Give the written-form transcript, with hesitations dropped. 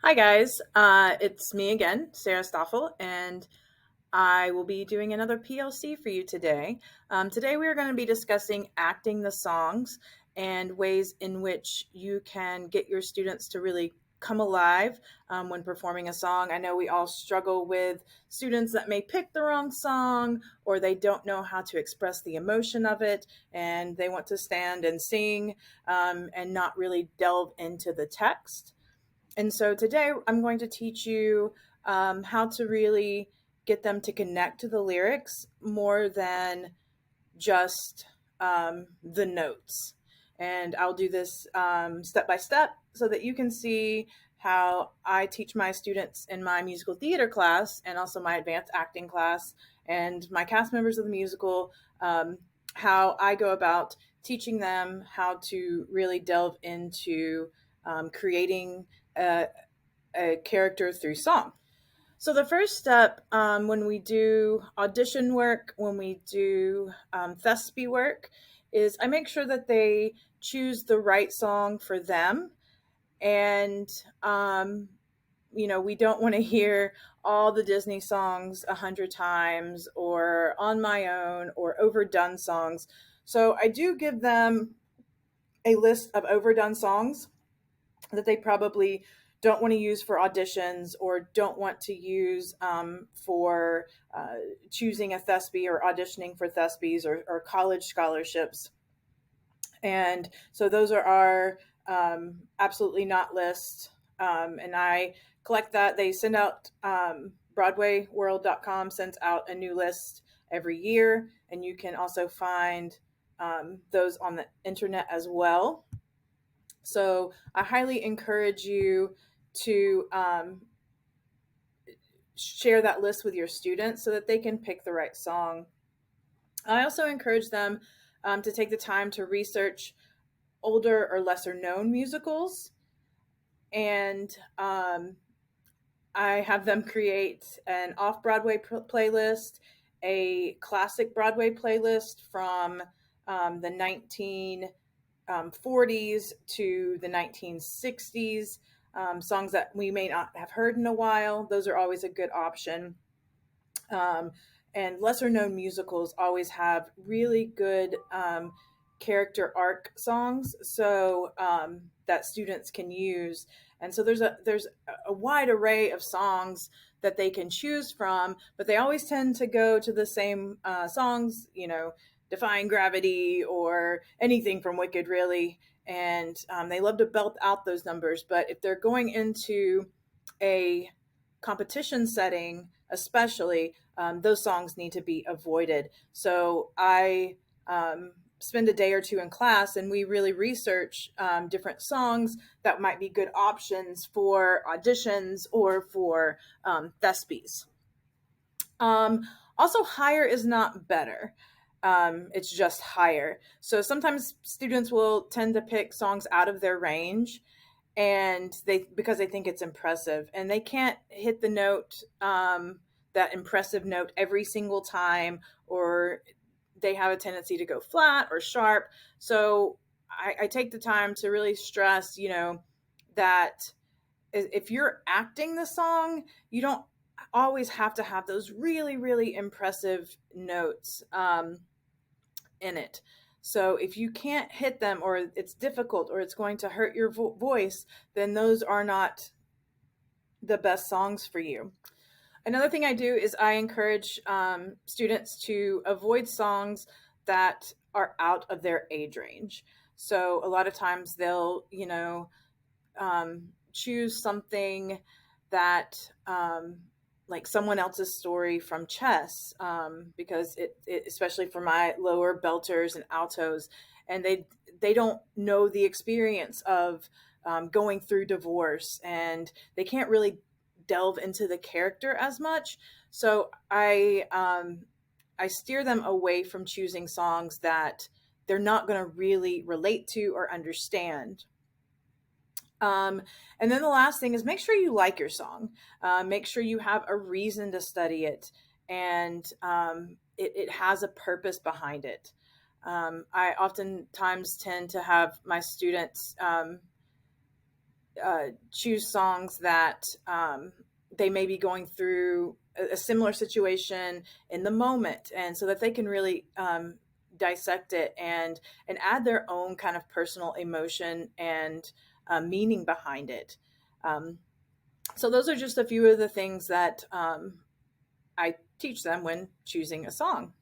Hi guys, it's me again, Sarah Stoffel, and I will be doing another PLC for you today. Today we are going to be discussing acting the songs and ways in which you can get your students to really come alive when performing a song. I know we all struggle with students that may pick the wrong song or they don't know how to express the emotion of it and they want to stand and sing and not really delve into the text. And so today I'm going to teach you how to really get them to connect to the lyrics more than just the notes. And I'll do this step by step so that you can see how I teach my students in my musical theater class and also my advanced acting class and my cast members of the musical, how I go about teaching them how to really delve into creating a character through song. So the first step when we do audition work, when we do thespian work, is I make sure that they choose the right song for them. And we don't want to hear all the Disney songs 100 times, or On My Own, or overdone songs. So I do give them a list of overdone songs that they probably don't want to use for auditions or don't want to use for choosing a thespian or auditioning for thespies or college scholarships. And so those are our absolutely not list. And I collect that. They send out, BroadwayWorld.com sends out a new list every year. And you can also find those on the internet as well. So I highly encourage you to share that list with your students so that they can pick the right song. I also encourage them to take the time to research older or lesser known musicals. And I have them create an off Broadway playlist, a classic Broadway playlist from the 1940s to the 1960s, songs that we may not have heard in a while. Those are always a good option. Um, and lesser known musicals always have really good character arc songs, so that students can use. And so there's a wide array of songs that they can choose from, but they always tend to go to the same songs, Defying Gravity or anything from Wicked, really. And they love to belt out those numbers. But if they're going into a competition setting, especially, those songs need to be avoided. So I spend a day or two in class and we really research different songs that might be good options for auditions or for thespies. Um, Also, higher is not better. It's just higher. So sometimes students will tend to pick songs out of their range and they because they think it's impressive and they can't hit the note, that impressive note every single time, or they have a tendency to go flat or sharp. So I take the time to really stress, that if you're acting the song, you don't always have to have those really, really impressive notes in it. So if you can't hit them, or it's difficult, or it's going to hurt your voice, then those are not the best songs for you. Another thing I do is I encourage students to avoid songs that are out of their age range. So a lot of times they'll, choose something that, like someone else's story from chess, because especially for my lower belters and altos, and they don't know the experience of going through divorce, and they can't really delve into the character as much. So I steer them away from choosing songs that they're not going to really relate to or understand. And then the last thing is make sure you like your song. Make sure you have a reason to study it, and it has a purpose behind it. I oftentimes tend to have my students choose songs that they may be going through a similar situation in the moment, and so that they can really dissect it and add their own kind of personal emotion and meaning behind it. Um, so those are just a few of the things that I teach them when choosing a song.